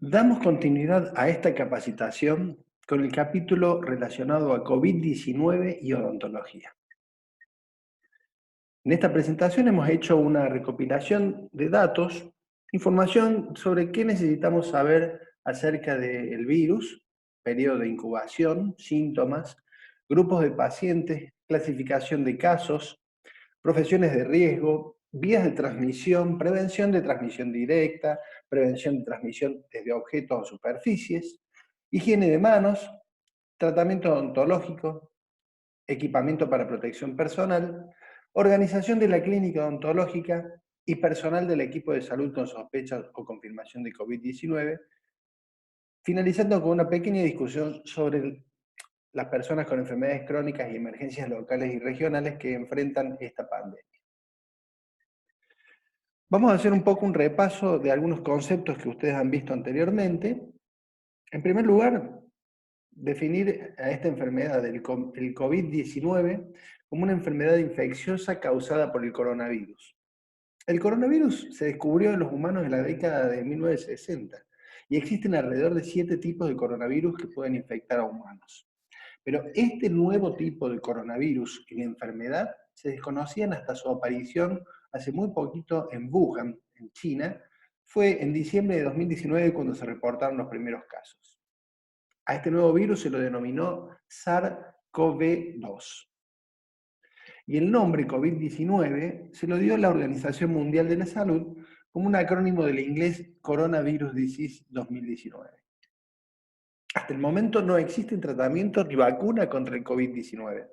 Damos continuidad a esta capacitación con el capítulo relacionado a COVID-19 y odontología. En esta presentación hemos hecho una recopilación de datos, información sobre qué necesitamos saber acerca del virus, periodo de incubación, síntomas, grupos de pacientes, clasificación de casos, profesiones de riesgo, vías de transmisión, prevención de transmisión directa, prevención de transmisión desde objetos o superficies, higiene de manos, tratamiento odontológico, equipamiento para protección personal, organización de la clínica odontológica y personal del equipo de salud con sospecha o confirmación de COVID-19, finalizando con una pequeña discusión sobre las personas con enfermedades crónicas y emergencias locales y regionales que enfrentan esta pandemia. Vamos a hacer un poco un repaso de algunos conceptos que ustedes han visto anteriormente. En primer lugar, definir a esta enfermedad, el COVID-19, como una enfermedad infecciosa causada por el coronavirus. El coronavirus se descubrió en los humanos en la década de 1960 y existen alrededor de 7 tipos de coronavirus que pueden infectar a humanos. Pero este nuevo tipo de coronavirus y la enfermedad se desconocían hasta su aparición hace muy poquito en Wuhan, en China. Fue en diciembre de 2019 cuando se reportaron los primeros casos. A este nuevo virus se lo denominó SARS-CoV-2. Y el nombre COVID-19 se lo dio la Organización Mundial de la Salud como un acrónimo del inglés Coronavirus Disease 2019. Hasta el momento no existe tratamiento ni vacuna contra el COVID-19.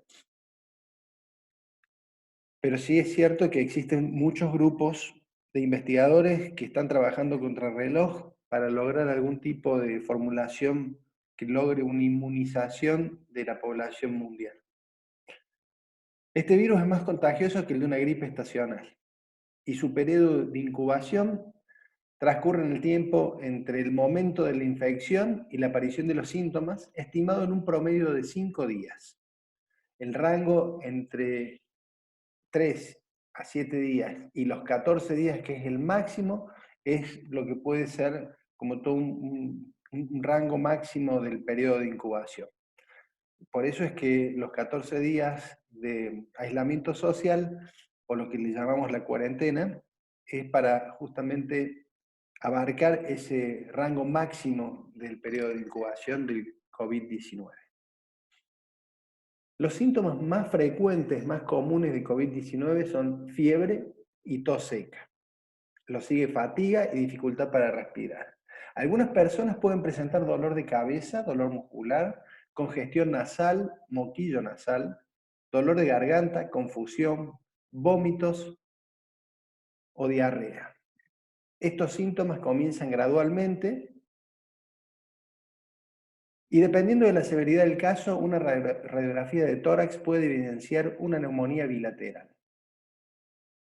Pero sí es cierto que existen muchos grupos de investigadores que están trabajando contra reloj para lograr algún tipo de formulación que logre una inmunización de la población mundial. Este virus es más contagioso que el de una gripe estacional y su periodo de incubación transcurre en el tiempo entre el momento de la infección y la aparición de los síntomas, estimado en un promedio de 5 días. El rango entre 3 a 7 días y los 14 días, que es el máximo, es lo que puede ser como todo un rango máximo del periodo de incubación. Por eso es que los 14 días de aislamiento social, o lo que le llamamos la cuarentena, es para justamente abarcar ese rango máximo del periodo de incubación del COVID-19. Los síntomas más frecuentes, más comunes de COVID-19 son fiebre y tos seca. Lo sigue fatiga y dificultad para respirar. Algunas personas pueden presentar dolor de cabeza, dolor muscular, congestión nasal, moquillo nasal, dolor de garganta, confusión, vómitos o diarrea. Estos síntomas comienzan gradualmente y dependiendo de la severidad del caso, una radiografía de tórax puede evidenciar una neumonía bilateral.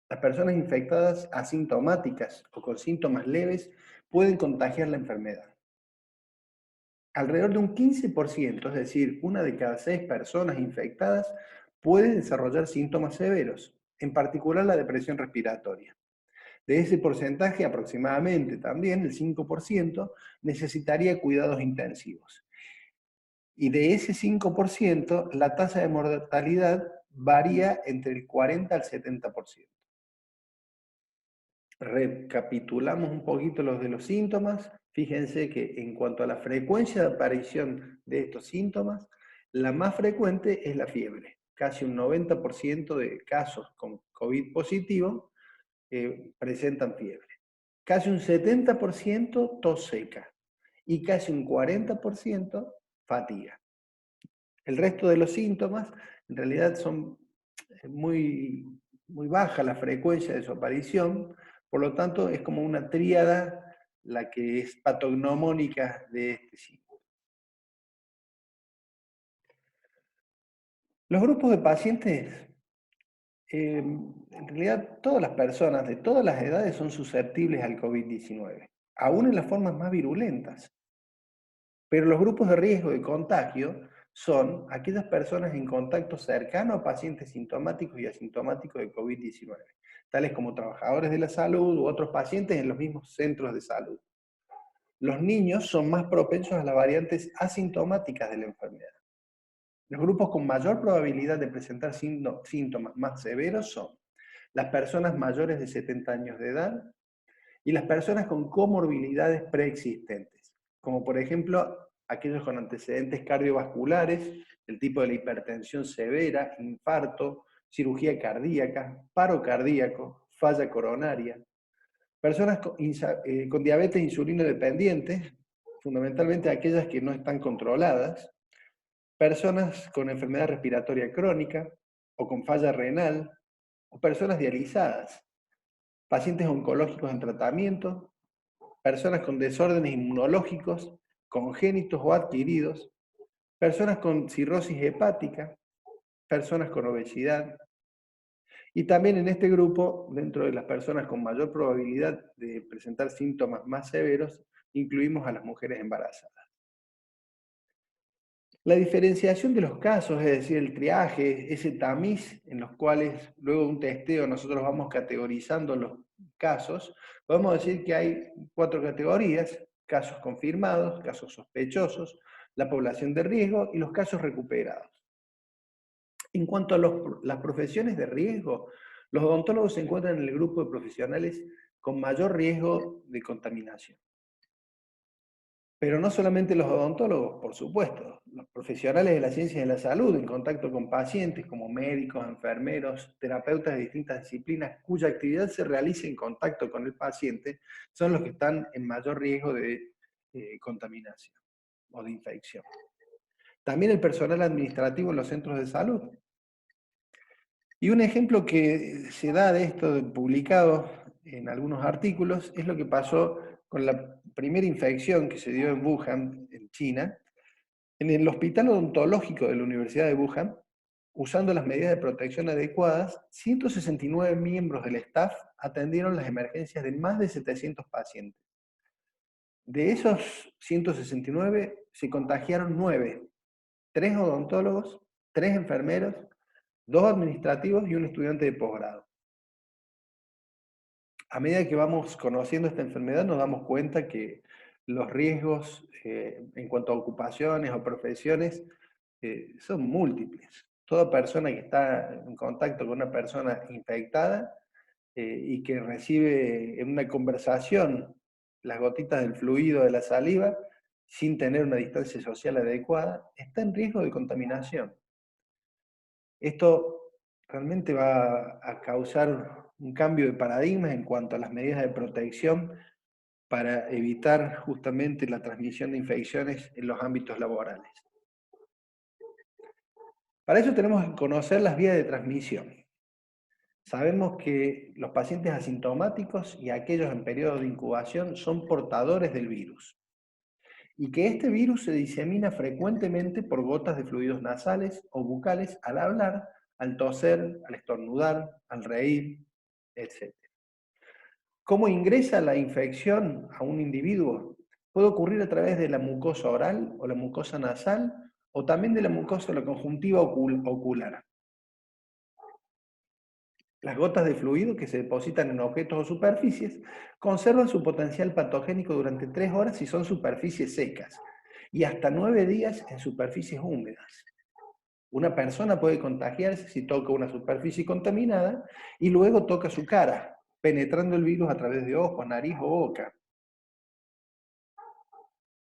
Las personas infectadas asintomáticas o con síntomas leves pueden contagiar la enfermedad. Alrededor de un 15%, es decir, una de cada 6 personas infectadas, puede desarrollar síntomas severos, en particular la depresión respiratoria. De ese porcentaje, aproximadamente también el 5% necesitaría cuidados intensivos. Y de ese 5%, la tasa de mortalidad varía entre el 40 al 70%. Recapitulamos un poquito los de los síntomas. Fíjense que en cuanto a la frecuencia de aparición de estos síntomas, la más frecuente es la fiebre. Casi un 90% de casos con COVID positivo presentan fiebre. Casi un 70% tos seca y casi un 40% fatiga. El resto de los síntomas en realidad son muy, muy baja la frecuencia de su aparición, por lo tanto es como una tríada la que es patognomónica de este síndrome. Los grupos de pacientes, en realidad todas las personas de todas las edades son susceptibles al COVID-19, aún en las formas más virulentas. Pero los grupos de riesgo de contagio son aquellas personas en contacto cercano a pacientes sintomáticos y asintomáticos de COVID-19, tales como trabajadores de la salud u otros pacientes en los mismos centros de salud. Los niños son más propensos a las variantes asintomáticas de la enfermedad. Los grupos con mayor probabilidad de presentar síntomas más severos son las personas mayores de 70 años de edad y las personas con comorbilidades preexistentes, como por ejemplo aquellos con antecedentes cardiovasculares, el tipo de la hipertensión severa, infarto, cirugía cardíaca, paro cardíaco, falla coronaria, personas con diabetes insulino dependiente, fundamentalmente aquellas que no están controladas, personas con enfermedad respiratoria crónica o con falla renal, o personas dializadas, pacientes oncológicos en tratamiento, personas con desórdenes inmunológicos, congénitos o adquiridos, personas con cirrosis hepática, personas con obesidad. Y también en este grupo, dentro de las personas con mayor probabilidad de presentar síntomas más severos, incluimos a las mujeres embarazadas. La diferenciación de los casos, es decir, el triaje, ese tamiz en los cuales luego de un testeo nosotros vamos categorizando los casos, podemos decir que hay 4 categorías: casos confirmados, casos sospechosos, la población de riesgo y los casos recuperados. En cuanto a las profesiones de riesgo, los odontólogos se encuentran en el grupo de profesionales con mayor riesgo de contaminación. Pero no solamente los odontólogos, por supuesto, los profesionales de la ciencia de la salud en contacto con pacientes como médicos, enfermeros, terapeutas de distintas disciplinas cuya actividad se realiza en contacto con el paciente, son los que están en mayor riesgo de contaminación o de infección. También el personal administrativo en los centros de salud. Y un ejemplo que se da de esto, publicado en algunos artículos, es lo que pasó con la primera infección que se dio en Wuhan, en China. En el hospital odontológico de la Universidad de Wuhan, usando las medidas de protección adecuadas, 169 miembros del staff atendieron las emergencias de más de 700 pacientes. De esos 169 se contagiaron 9, 3 odontólogos, 3 enfermeros, 2 administrativos y un estudiante de posgrado. A medida que vamos conociendo esta enfermedad nos damos cuenta que los riesgos en cuanto a ocupaciones o profesiones son múltiples. Toda persona que está en contacto con una persona infectada y que recibe en una conversación las gotitas del fluido de la saliva sin tener una distancia social adecuada, está en riesgo de contaminación. Esto realmente va a causar un cambio de paradigma en cuanto a las medidas de protección para evitar justamente la transmisión de infecciones en los ámbitos laborales. Para eso tenemos que conocer las vías de transmisión. Sabemos que los pacientes asintomáticos y aquellos en periodo de incubación son portadores del virus y que este virus se disemina frecuentemente por gotas de fluidos nasales o bucales al hablar, al toser, al estornudar, al reír, etc. ¿Cómo ingresa la infección a un individuo? Puede ocurrir a través de la mucosa oral o la mucosa nasal o también de la mucosa de la conjuntiva ocular. Las gotas de fluido que se depositan en objetos o superficies conservan su potencial patogénico durante 3 horas si son superficies secas y hasta 9 días en superficies húmedas. Una persona puede contagiarse si toca una superficie contaminada y luego toca su cara, penetrando el virus a través de ojos, nariz o boca.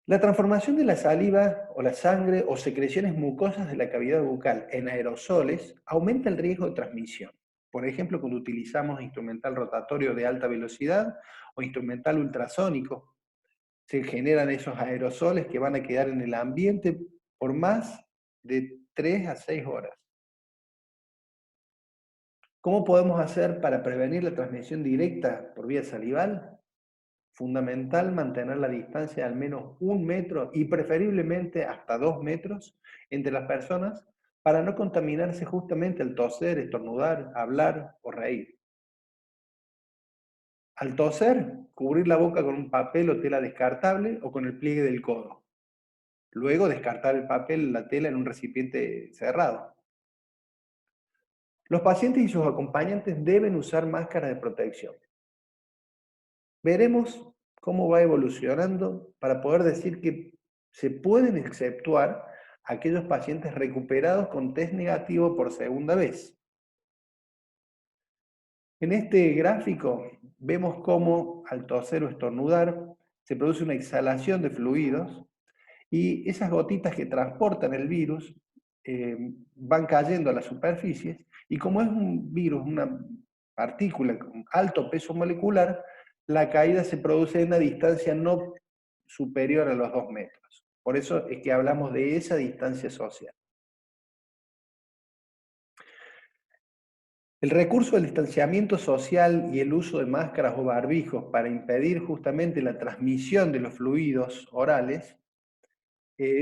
La transformación de la saliva o la sangre o secreciones mucosas de la cavidad bucal en aerosoles aumenta el riesgo de transmisión. Por ejemplo, cuando utilizamos instrumental rotatorio de alta velocidad o instrumental ultrasónico, se generan esos aerosoles que van a quedar en el ambiente por más de 3 a 6 horas. ¿Cómo podemos hacer para prevenir la transmisión directa por vía salival? Fundamental mantener la distancia de al menos 1 metro y preferiblemente hasta 2 metros entre las personas para no contaminarse justamente al toser, estornudar, hablar o reír. Al toser, cubrir la boca con un papel o tela descartable o con el pliegue del codo. Luego descartar el papel o la tela en un recipiente cerrado. Los pacientes y sus acompañantes deben usar máscaras de protección. Veremos cómo va evolucionando para poder decir que se pueden exceptuar aquellos pacientes recuperados con test negativo por segunda vez. En este gráfico vemos cómo al toser o estornudar se produce una exhalación de fluidos y esas gotitas que transportan el virus van cayendo a las superficies y como es un virus, una partícula con alto peso molecular, la caída se produce en una distancia no superior a los 2 metros. Por eso es que hablamos de esa distancia social. El recurso del distanciamiento social y el uso de máscaras o barbijos para impedir justamente la transmisión de los fluidos orales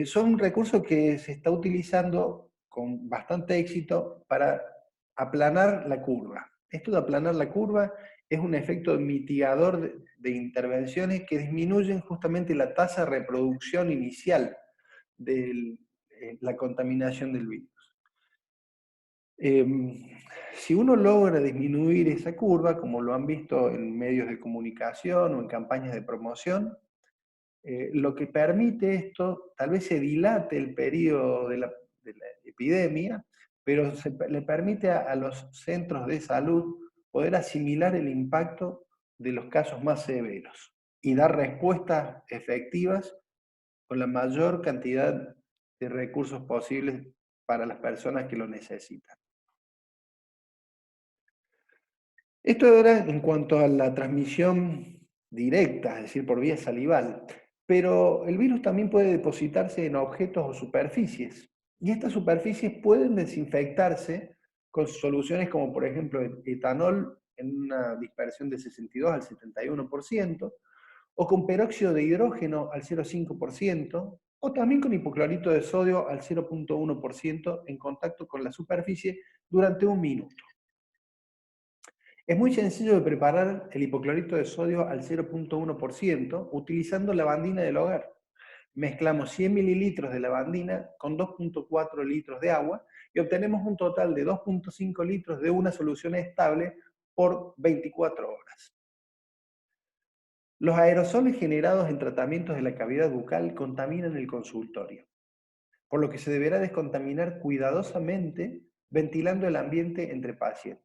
son un recurso que se está utilizando con bastante éxito para aplanar la curva. Esto de aplanar la curva es un efecto mitigador de intervenciones que disminuyen justamente la tasa de reproducción inicial de la contaminación del virus. Si uno logra disminuir esa curva, como lo han visto en medios de comunicación o en campañas de promoción, lo que permite esto, tal vez se dilate el periodo de la epidemia, pero le permite a los centros de salud poder asimilar el impacto de los casos más severos y dar respuestas efectivas con la mayor cantidad de recursos posibles para las personas que lo necesitan. Esto era en cuanto a la transmisión directa, es decir, por vía salival, pero el virus también puede depositarse en objetos o superficies, y estas superficies pueden desinfectarse con soluciones como por ejemplo etanol en una dispersión de 62 al 71%, o con peróxido de hidrógeno al 0,5%, o también con hipoclorito de sodio al 0,1% en contacto con la superficie durante 1 minuto. Es muy sencillo de preparar el hipoclorito de sodio al 0,1% utilizando lavandina del hogar. Mezclamos 100 mililitros de lavandina con 2,4 litros de agua y obtenemos un total de 2,5 litros de una solución estable por 24 horas. Los aerosoles generados en tratamientos de la cavidad bucal contaminan el consultorio, por lo que se deberá descontaminar cuidadosamente ventilando el ambiente entre pacientes.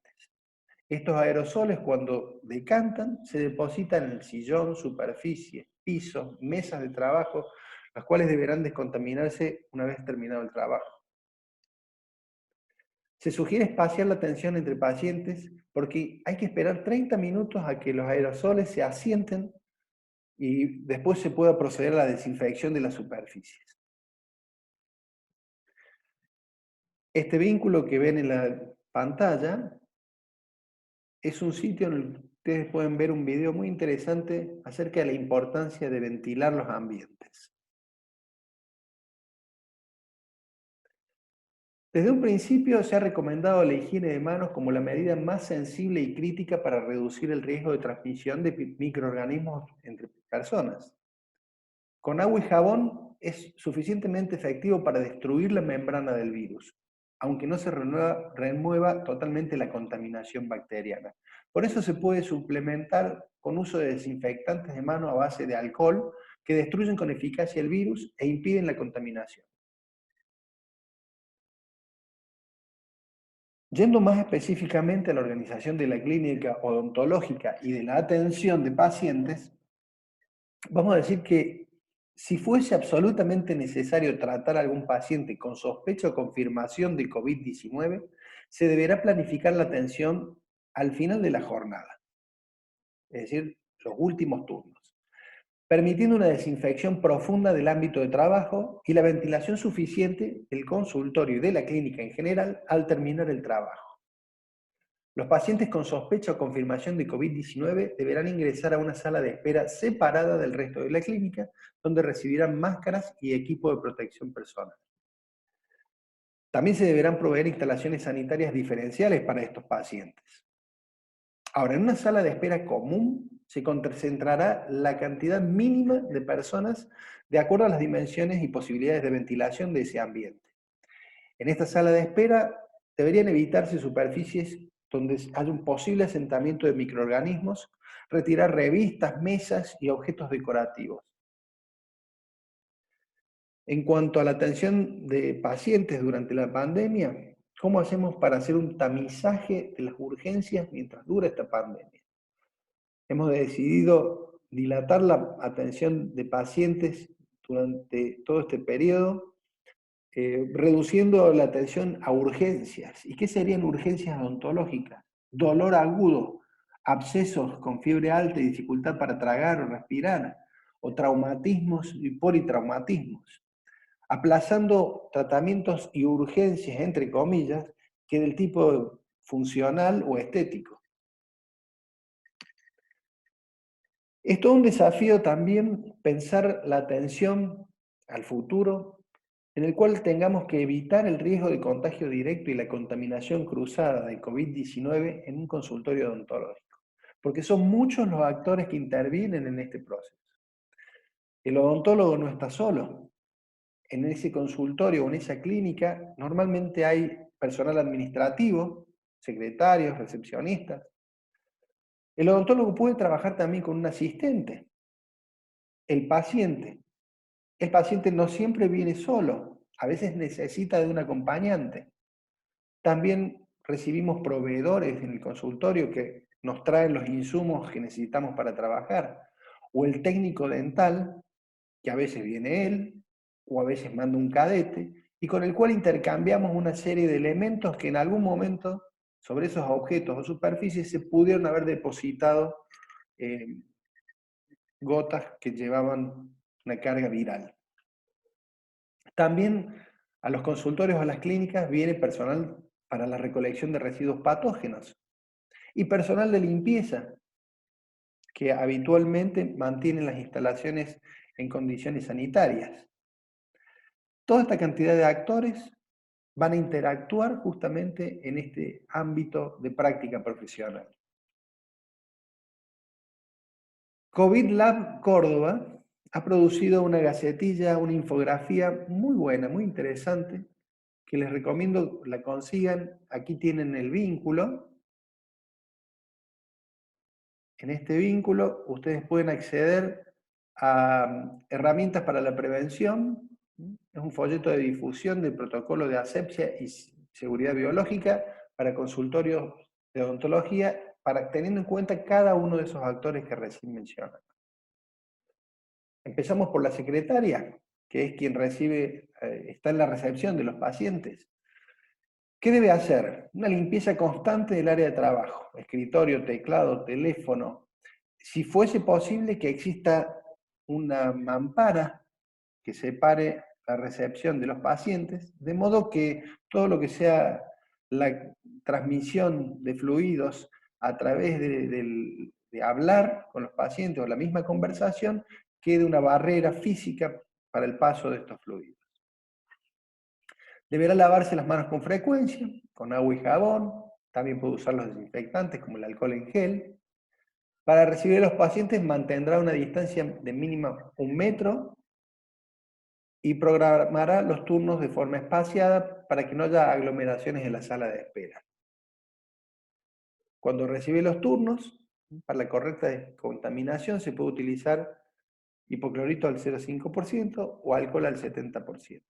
Estos aerosoles, cuando decantan, se depositan en el sillón, superficie, piso, mesas de trabajo, las cuales deberán descontaminarse una vez terminado el trabajo. Se sugiere espaciar la atención entre pacientes porque hay que esperar 30 minutos a que los aerosoles se asienten y después se pueda proceder a la desinfección de las superficies. Este vínculo que ven en la pantalla es un sitio en el que ustedes pueden ver un video muy interesante acerca de la importancia de ventilar los ambientes. Desde un principio se ha recomendado la higiene de manos como la medida más sensible y crítica para reducir el riesgo de transmisión de microorganismos entre personas. Con agua y jabón es suficientemente efectivo para destruir la membrana del virus, aunque no se remueva totalmente la contaminación bacteriana. Por eso se puede suplementar con uso de desinfectantes de mano a base de alcohol que destruyen con eficacia el virus e impiden la contaminación. Yendo más específicamente a la organización de la clínica odontológica y de la atención de pacientes, vamos a decir que si fuese absolutamente necesario tratar a algún paciente con sospecha o confirmación de COVID-19, se deberá planificar la atención al final de la jornada, es decir, los últimos turnos, permitiendo una desinfección profunda del ámbito de trabajo y la ventilación suficiente del consultorio y de la clínica en general al terminar el trabajo. Los pacientes con sospecha o confirmación de COVID-19 deberán ingresar a una sala de espera separada del resto de la clínica, donde recibirán máscaras y equipo de protección personal. También se deberán proveer instalaciones sanitarias diferenciales para estos pacientes. Ahora, en una sala de espera común se concentrará la cantidad mínima de personas de acuerdo a las dimensiones y posibilidades de ventilación de ese ambiente. En esta sala de espera deberían evitarse superficies donde haya un posible asentamiento de microorganismos, retirar revistas, mesas y objetos decorativos. En cuanto a la atención de pacientes durante la pandemia, ¿cómo hacemos para hacer un tamizaje de las urgencias mientras dura esta pandemia? Hemos decidido dilatar la atención de pacientes durante todo este periodo, reduciendo la atención a urgencias. ¿Y qué serían urgencias odontológicas? Dolor agudo, abscesos con fiebre alta y dificultad para tragar o respirar, o traumatismos y politraumatismos, aplazando tratamientos y urgencias, entre comillas, que del tipo funcional o estético. Es todo un desafío también pensar la atención al futuro, en el cual tengamos que evitar el riesgo de contagio directo y la contaminación cruzada de COVID-19 en un consultorio odontológico, porque son muchos los actores que intervienen en este proceso. El odontólogo no está solo. En ese consultorio o en esa clínica normalmente hay personal administrativo, secretarios, recepcionistas. El odontólogo puede trabajar también con un asistente. El paciente. El paciente no siempre viene solo, a veces necesita de un acompañante. También recibimos proveedores en el consultorio que nos traen los insumos que necesitamos para trabajar. O el técnico dental, que a veces viene él, o a veces manda un cadete, y con el cual intercambiamos una serie de elementos que en algún momento sobre esos objetos o superficies se pudieron haber depositado gotas que llevaban una carga viral. También a los consultorios o a las clínicas viene personal para la recolección de residuos patógenos y personal de limpieza que habitualmente mantienen las instalaciones en condiciones sanitarias. Toda esta cantidad de actores van a interactuar justamente en este ámbito de práctica profesional. COVID Lab Córdoba ha producido una gacetilla, una infografía muy buena, muy interesante, que les recomiendo la consigan. Aquí tienen el vínculo. En este vínculo ustedes pueden acceder a herramientas para la prevención. Es un folleto de difusión del protocolo de asepsia y seguridad biológica para consultorios de odontología, teniendo en cuenta cada uno de esos actores que recién mencioné. Empezamos por la secretaria, que es quien está en la recepción de los pacientes. ¿Qué debe hacer? Una limpieza constante del área de trabajo, escritorio, teclado, teléfono. Si fuese posible que exista una mampara que separe la recepción de los pacientes, de modo que todo lo que sea la transmisión de fluidos a través de hablar con los pacientes o la misma conversación, quede una barrera física para el paso de estos fluidos. Deberá lavarse las manos con frecuencia, con agua y jabón. También puede usar los desinfectantes como el alcohol en gel. Para recibir a los pacientes mantendrá una distancia de mínima 1 metro y programará los turnos de forma espaciada para que no haya aglomeraciones en la sala de espera. Cuando recibe los turnos, para la correcta descontaminación se puede utilizar hipoclorito al 0,5% o alcohol al 70%.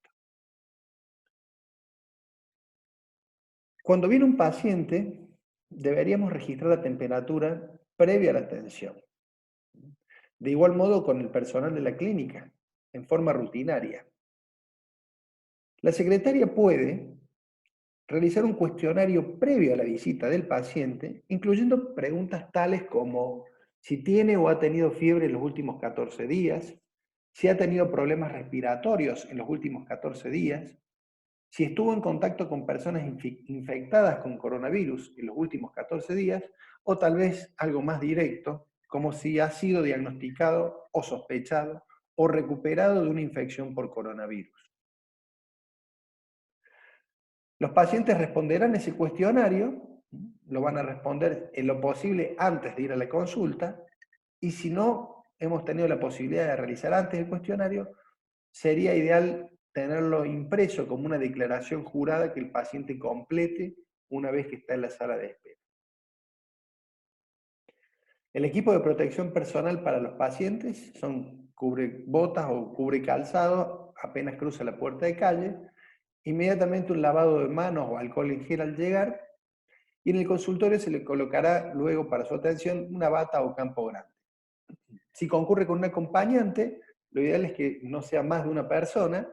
Cuando viene un paciente, deberíamos registrar la temperatura previa a la atención. De igual modo con el personal de la clínica, en forma rutinaria. La secretaria puede realizar un cuestionario previo a la visita del paciente, incluyendo preguntas tales como si tiene o ha tenido fiebre en los últimos 14 días, si ha tenido problemas respiratorios en los últimos 14 días, si estuvo en contacto con personas infectadas con coronavirus en los últimos 14 días, o tal vez algo más directo, como si ha sido diagnosticado o sospechado o recuperado de una infección por coronavirus. Los pacientes responderán ese cuestionario, lo van a responder en lo posible antes de ir a la consulta, y si no hemos tenido la posibilidad de realizar antes el cuestionario, sería ideal tenerlo impreso como una declaración jurada que el paciente complete una vez que está en la sala de espera. El equipo de protección personal para los pacientes son cubrebotas o cubre calzado, apenas cruza la puerta de calle, inmediatamente un lavado de manos o alcohol en gel al llegar, y en el consultorio se le colocará luego para su atención una bata o campo grande. Si concurre con un acompañante, lo ideal es que no sea más de una persona,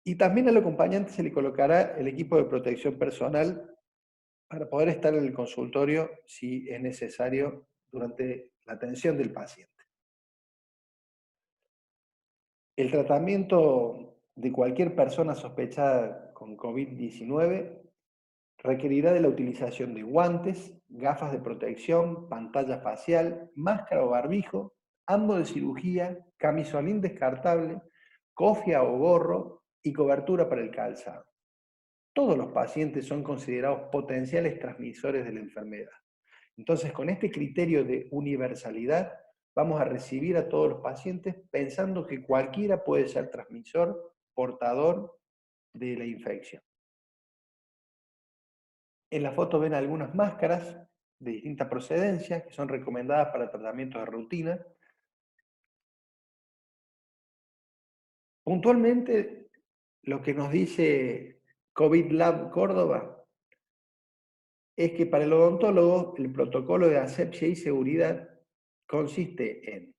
y también al acompañante se le colocará el equipo de protección personal para poder estar en el consultorio si es necesario durante la atención del paciente. El tratamiento de cualquier persona sospechada con COVID-19 requerirá de la utilización de guantes, gafas de protección, pantalla facial, máscara o barbijo, ambos de cirugía, camisolín descartable, cofia o gorro y cobertura para el calzado. Todos los pacientes son considerados potenciales transmisores de la enfermedad. Entonces, con este criterio de universalidad, vamos a recibir a todos los pacientes pensando que cualquiera puede ser transmisor, portador de la infección. En la foto ven algunas máscaras de distinta procedencia que son recomendadas para tratamientos de rutina. Puntualmente, lo que nos dice COVID Lab Córdoba es que para el odontólogo el protocolo de asepsia y seguridad consiste en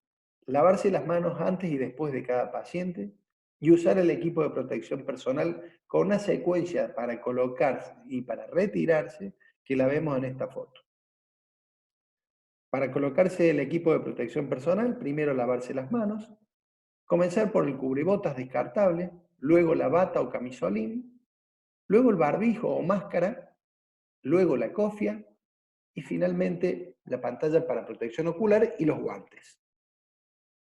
lavarse las manos antes y después de cada paciente y usar el equipo de protección personal con una secuencia para colocarse y para retirarse que la vemos en esta foto. Para colocarse el equipo de protección personal, primero lavarse las manos, comenzar por el cubrebotas descartable, luego la bata o camisolín, luego el barbijo o máscara, luego la cofia y finalmente la pantalla para protección ocular y los guantes.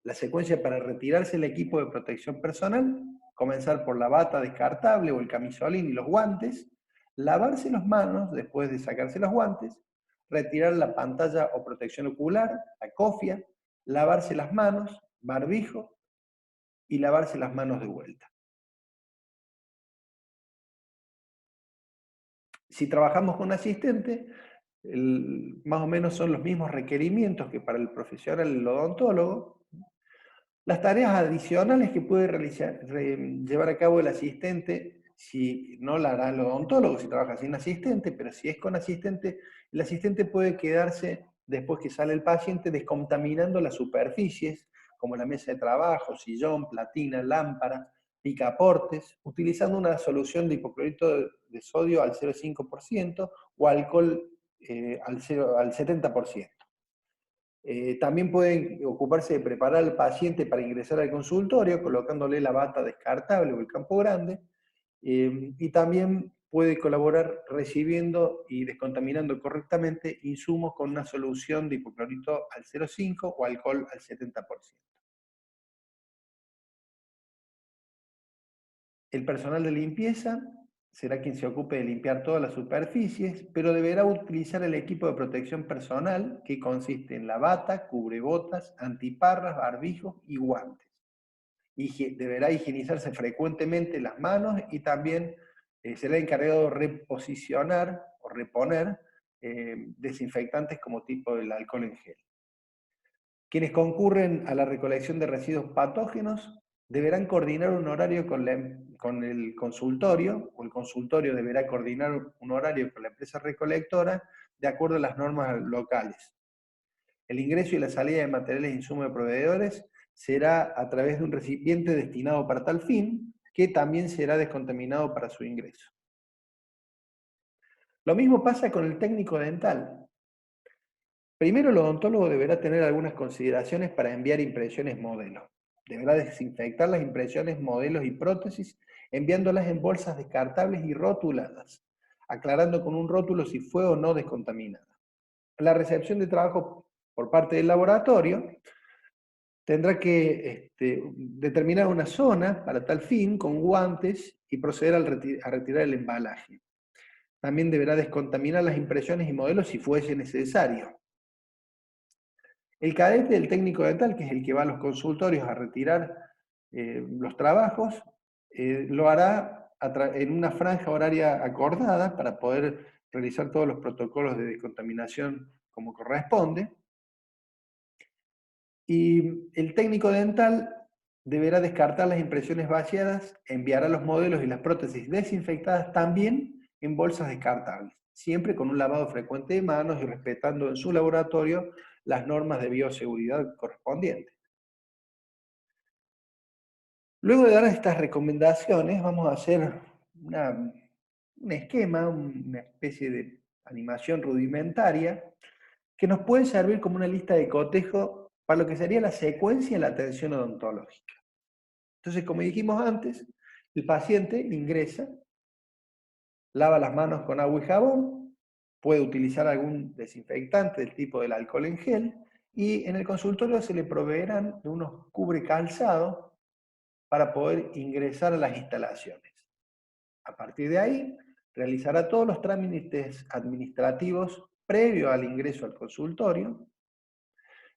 La secuencia para retirarse el equipo de protección personal, comenzar por la bata descartable o el camisolín y los guantes, lavarse las manos después de sacarse los guantes, retirar la pantalla o protección ocular, la cofia, lavarse las manos, barbijo y lavarse las manos de vuelta. Si trabajamos con un asistente, más o menos son los mismos requerimientos que para el profesional, el odontólogo. Las tareas adicionales que puede llevar a cabo el asistente, si no la hará el odontólogo, si trabaja sin asistente, pero si es con asistente, el asistente puede quedarse, después que sale el paciente, descontaminando las superficies, como la mesa de trabajo, sillón, platina, lámpara, picaportes, utilizando una solución de hipoclorito de sodio al 0,5% o alcohol al 70%. También pueden ocuparse de preparar al paciente para ingresar al consultorio, colocándole la bata descartable o el campo grande, y también puede colaborar recibiendo y descontaminando correctamente insumos con una solución de hipoclorito al 0,5 o alcohol al 70%. El personal de limpieza será quien se ocupe de limpiar todas las superficies, pero deberá utilizar el equipo de protección personal que consiste en la bata, cubrebotas, antiparras, barbijos y guantes. Deberá higienizarse frecuentemente las manos y también será encargado de reposicionar o reponer desinfectantes como tipo el alcohol en gel. Quienes concurren a la recolección de residuos patógenos deberán coordinar un horario con el consultorio, o el consultorio deberá coordinar un horario con la empresa recolectora de acuerdo a las normas locales. El ingreso y la salida de materiales e insumos de proveedores será a través de un recipiente destinado para tal fin, que también será descontaminado para su ingreso. Lo mismo pasa con el técnico dental. Primero, el odontólogo deberá tener algunas consideraciones para enviar impresiones modelo. Deberá desinfectar las impresiones, modelos y prótesis, enviándolas en bolsas descartables y rotuladas, aclarando con un rótulo si fue o no descontaminada. La recepción de trabajo por parte del laboratorio tendrá que determinar una zona para tal fin con guantes y proceder a retirar el embalaje. También deberá descontaminar las impresiones y modelos si fuese necesario. El cadete del técnico dental, que es el que va a los consultorios a retirar los trabajos, lo hará en una franja horaria acordada para poder realizar todos los protocolos de descontaminación como corresponde. Y el técnico dental deberá descartar las impresiones vaciadas, enviará los modelos y las prótesis desinfectadas también en bolsas descartables, siempre con un lavado frecuente de manos y respetando en su laboratorio las normas de bioseguridad correspondientes. Luego de dar estas recomendaciones, vamos a hacer un esquema, una especie de animación rudimentaria que nos puede servir como una lista de cotejo para lo que sería la secuencia de la atención odontológica. Entonces, como dijimos antes, el paciente ingresa, lava las manos con agua y jabón, puede utilizar algún desinfectante del tipo del alcohol en gel y en el consultorio se le proveerán de unos cubre calzados para poder ingresar a las instalaciones. A partir de ahí, realizará todos los trámites administrativos previo al ingreso al consultorio.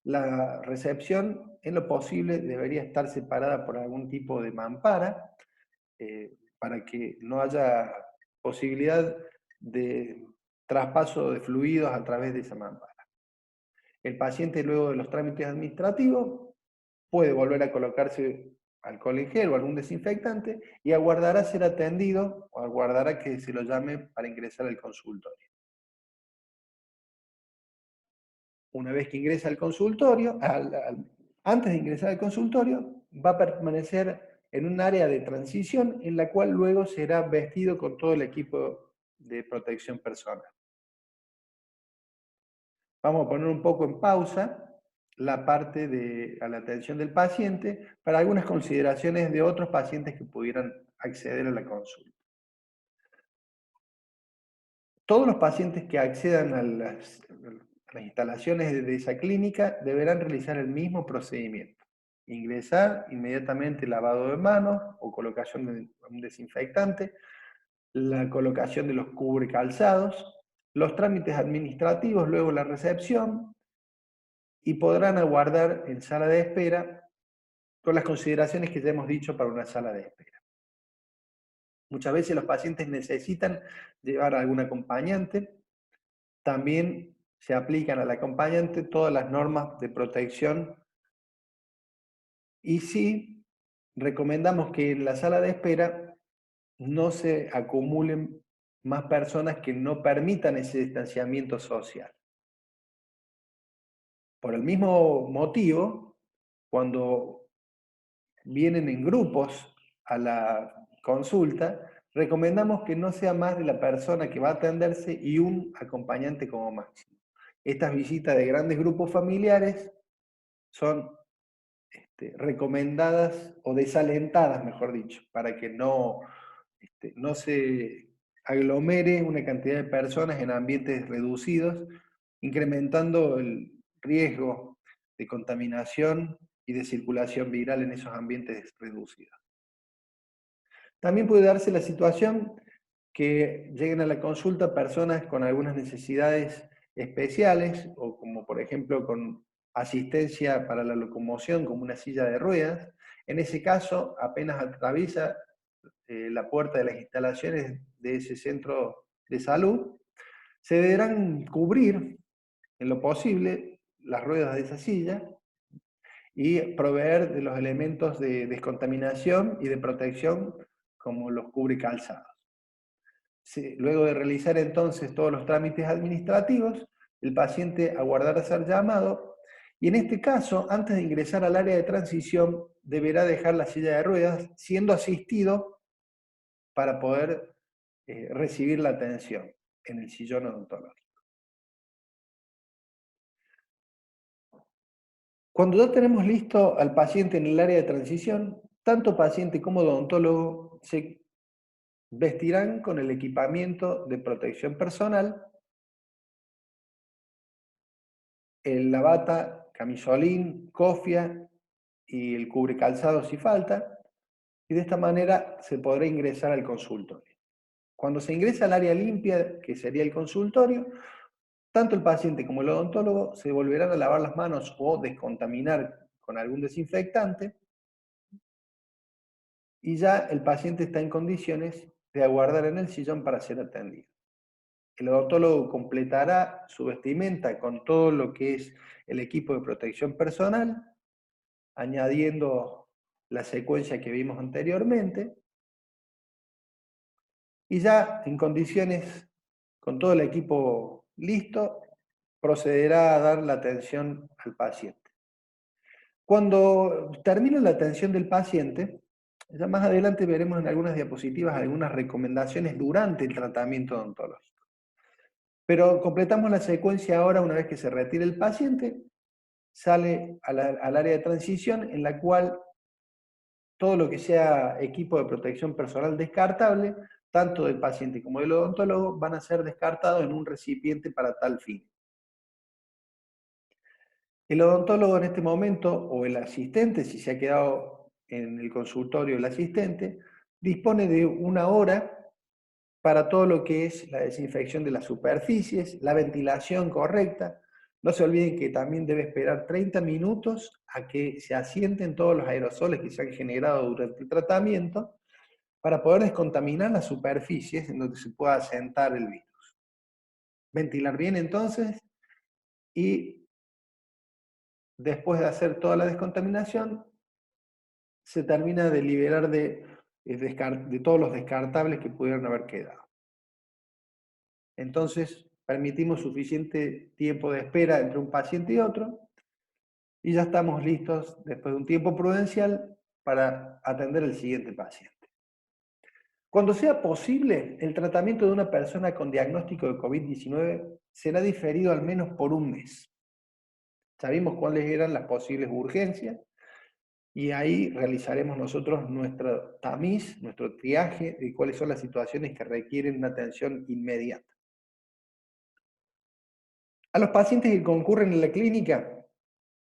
La recepción, en lo posible, debería estar separada por algún tipo de mampara para que no haya posibilidad de traspaso de fluidos a través de esa mampara. El paciente, luego de los trámites administrativos, puede volver a colocarse alcohol en gel o algún desinfectante y aguardará ser atendido o aguardará que se lo llame para ingresar al consultorio. Una vez que ingresa al consultorio, antes de ingresar al consultorio, va a permanecer en un área de transición en la cual luego será vestido con todo el equipo de protección personal. Vamos a poner un poco en pausa la parte de a la atención del paciente para algunas consideraciones de otros pacientes que pudieran acceder a la consulta. Todos los pacientes que accedan a las instalaciones de esa clínica deberán realizar el mismo procedimiento. Ingresar inmediatamente lavado de manos o colocación de un desinfectante, la colocación de los cubrecalzados, los trámites administrativos, luego la recepción, y podrán aguardar en sala de espera con las consideraciones que ya hemos dicho para una sala de espera. Muchas veces los pacientes necesitan llevar a algún acompañante. También se aplican al acompañante todas las normas de protección y sí recomendamos que en la sala de espera no se acumulen más personas que no permitan ese distanciamiento social. Por el mismo motivo, cuando vienen en grupos a la consulta, recomendamos que no sea más de la persona que va a atenderse y un acompañante como máximo. Estas visitas de grandes grupos familiares son recomendadas o desalentadas, mejor dicho, para que no se aglomere una cantidad de personas en ambientes reducidos, incrementando el riesgo de contaminación y de circulación viral en esos ambientes reducidos. También puede darse la situación que lleguen a la consulta personas con algunas necesidades especiales o como por ejemplo con asistencia para la locomoción como una silla de ruedas. En ese caso, apenas atraviesa la puerta de las instalaciones de ese centro de salud, se deberán cubrir en lo posible las ruedas de esa silla y proveer de los elementos de descontaminación y de protección como los cubrecalzados. Luego de realizar entonces todos los trámites administrativos, el paciente aguardará ser llamado y en este caso, antes de ingresar al área de transición, deberá dejar la silla de ruedas siendo asistido para poder recibir la atención en el sillón odontológico. Cuando ya tenemos listo al paciente en el área de transición, tanto paciente como odontólogo se vestirán con el equipamiento de protección personal, la bata, camisolín, cofia y el cubrecalzado si falta, y de esta manera se podrá ingresar al consultorio. Cuando se ingresa al área limpia, que sería el consultorio, tanto el paciente como el odontólogo se volverán a lavar las manos o descontaminar con algún desinfectante, y ya el paciente está en condiciones de aguardar en el sillón para ser atendido. El odontólogo completará su vestimenta con todo lo que es el equipo de protección personal añadiendo la secuencia que vimos anteriormente, y ya en condiciones, con todo el equipo listo, procederá a dar la atención al paciente. Cuando termine la atención del paciente, ya más adelante veremos en algunas diapositivas algunas recomendaciones durante el tratamiento odontológico. Pero completamos la secuencia ahora una vez que se retire el paciente, sale al área de transición en la cual todo lo que sea equipo de protección personal descartable, tanto del paciente como del odontólogo, van a ser descartados en un recipiente para tal fin. El odontólogo en este momento, o el asistente, si se ha quedado en el consultorio el asistente, dispone de una hora para todo lo que es la desinfección de las superficies, la ventilación correcta. No se olviden que también debe esperar 30 minutos a que se asienten todos los aerosoles que se han generado durante el tratamiento para poder descontaminar las superficies en donde se pueda asentar el virus. Ventilar bien entonces y después de hacer toda la descontaminación, se termina de liberar de todos los descartables que pudieron haber quedado. Entonces, permitimos suficiente tiempo de espera entre un paciente y otro y ya estamos listos, después de un tiempo prudencial, para atender al siguiente paciente. Cuando sea posible, el tratamiento de una persona con diagnóstico de COVID-19 será diferido al menos por un mes. Sabemos cuáles eran las posibles urgencias y ahí realizaremos nosotros nuestro tamiz, nuestro triaje de cuáles son las situaciones que requieren una atención inmediata. A los pacientes que concurren en la clínica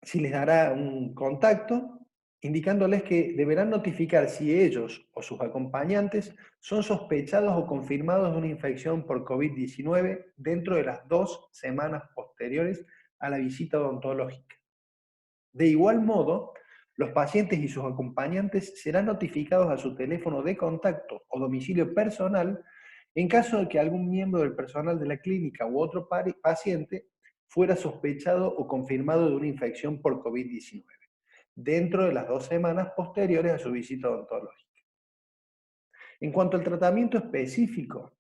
se les dará un contacto indicándoles que deberán notificar si ellos o sus acompañantes son sospechados o confirmados de una infección por COVID-19 dentro de las 2 semanas posteriores a la visita odontológica. De igual modo, los pacientes y sus acompañantes serán notificados a su teléfono de contacto o domicilio personal en caso de que algún miembro del personal de la clínica u otro paciente fuera sospechado o confirmado de una infección por COVID-19, dentro de las 2 semanas posteriores a su visita odontológica. En cuanto al tratamiento específico,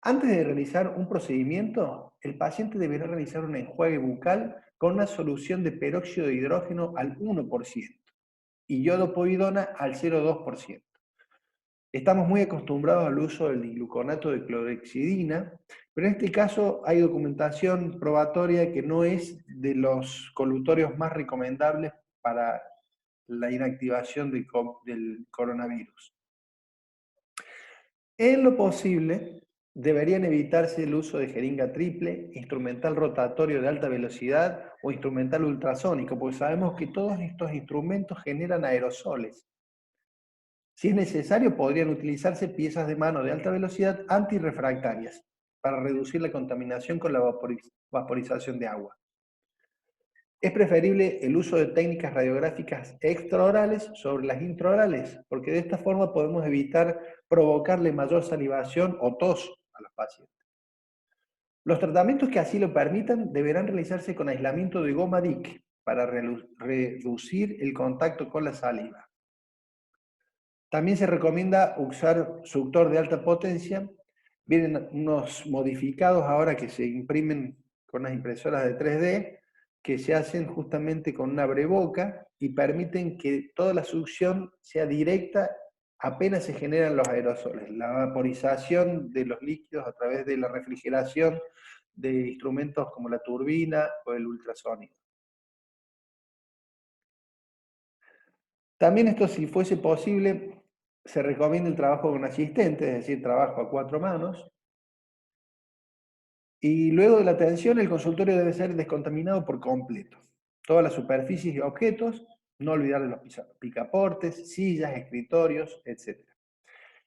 antes de realizar un procedimiento, el paciente deberá realizar un enjuague bucal con una solución de peróxido de hidrógeno al 1% y iodopovidona al 0,2%. Estamos muy acostumbrados al uso del digluconato de clorhexidina, pero en este caso hay documentación probatoria que no es de los colutorios más recomendables para la inactivación del coronavirus. En lo posible, deberían evitarse el uso de jeringa triple, instrumental rotatorio de alta velocidad o instrumental ultrasónico, porque sabemos que todos estos instrumentos generan aerosoles. Si es necesario, podrían utilizarse piezas de mano de alta velocidad antirrefractarias para reducir la contaminación con la vaporización de agua. Es preferible el uso de técnicas radiográficas extraorales sobre las intraorales, porque de esta forma podemos evitar provocarle mayor salivación o tos a los pacientes. Los tratamientos que así lo permitan deberán realizarse con aislamiento de goma DIC para reducir el contacto con la saliva. También se recomienda usar suctor de alta potencia. Vienen unos modificados ahora que se imprimen con las impresoras de 3D, que se hacen justamente con una abreboca y permiten que toda la succión sea directa apenas se generan los aerosoles. La vaporización de los líquidos a través de la refrigeración de instrumentos como la turbina o el ultrasonido. También esto, si fuese posible, se recomienda el trabajo con asistente, es decir, trabajo a 4 manos. Y luego de la atención, el consultorio debe ser descontaminado por completo. Todas las superficies y objetos, no olvidar de los picaportes, sillas, escritorios, etc.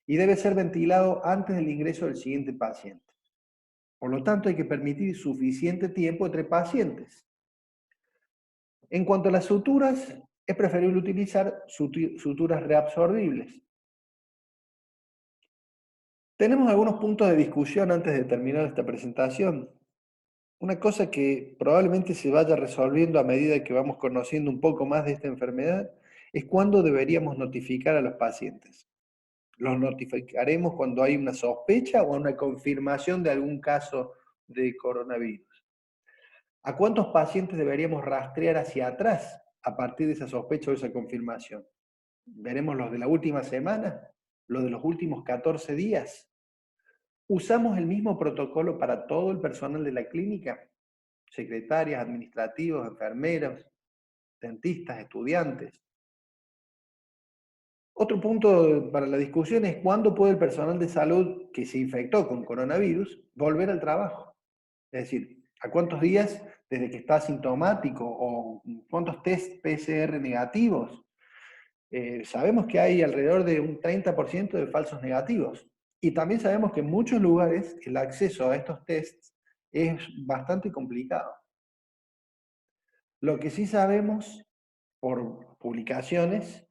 Y debe ser ventilado antes del ingreso del siguiente paciente. Por lo tanto, hay que permitir suficiente tiempo entre pacientes. En cuanto a las suturas, es preferible utilizar suturas reabsorbibles. Tenemos algunos puntos de discusión antes de terminar esta presentación. Una cosa que probablemente se vaya resolviendo a medida que vamos conociendo un poco más de esta enfermedad es cuándo deberíamos notificar a los pacientes. ¿Los notificaremos cuando hay una sospecha o una confirmación de algún caso de coronavirus? ¿A cuántos pacientes deberíamos rastrear hacia atrás a partir de esa sospecha o esa confirmación? ¿Veremos los de la última semana? ¿Los de los últimos 14 días? ¿Usamos el mismo protocolo para todo el personal de la clínica? Secretarias, administrativos, enfermeros, dentistas, estudiantes. Otro punto para la discusión es cuándo puede el personal de salud que se infectó con coronavirus volver al trabajo. Es decir, ¿a cuántos días desde que está asintomático o cuántos test PCR negativos? Sabemos que hay alrededor de un 30% de falsos negativos. Y también sabemos que en muchos lugares el acceso a estos tests es bastante complicado. Lo que sí sabemos por publicaciones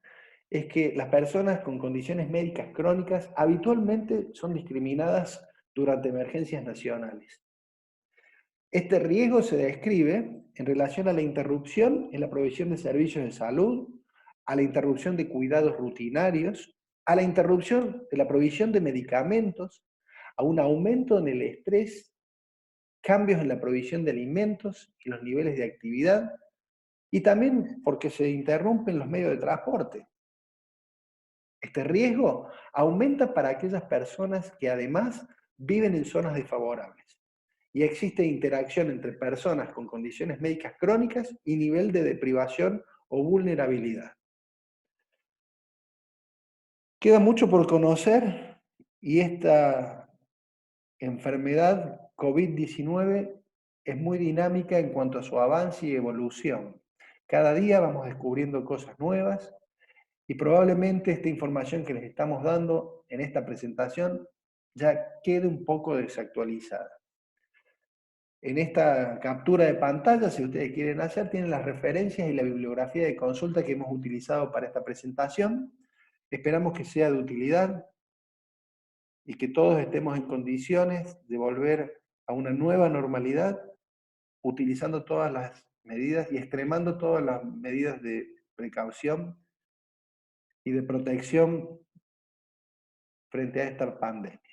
es que las personas con condiciones médicas crónicas habitualmente son discriminadas durante emergencias nacionales. Este riesgo se describe en relación a la interrupción en la provisión de servicios de salud, a la interrupción de cuidados rutinarios, a la interrupción de la provisión de medicamentos, a un aumento en el estrés, cambios en la provisión de alimentos y los niveles de actividad, y también porque se interrumpen los medios de transporte. Este riesgo aumenta para aquellas personas que además viven en zonas desfavorables y existe interacción entre personas con condiciones médicas crónicas y nivel de deprivación o vulnerabilidad. Queda mucho por conocer y esta enfermedad COVID-19 es muy dinámica en cuanto a su avance y evolución. Cada día vamos descubriendo cosas nuevas y probablemente esta información que les estamos dando en esta presentación ya quede un poco desactualizada. En esta captura de pantalla, si ustedes quieren hacer, tienen las referencias y la bibliografía de consulta que hemos utilizado para esta presentación. Esperamos que sea de utilidad y que todos estemos en condiciones de volver a una nueva normalidad utilizando todas las medidas y extremando todas las medidas de precaución y de protección frente a esta pandemia.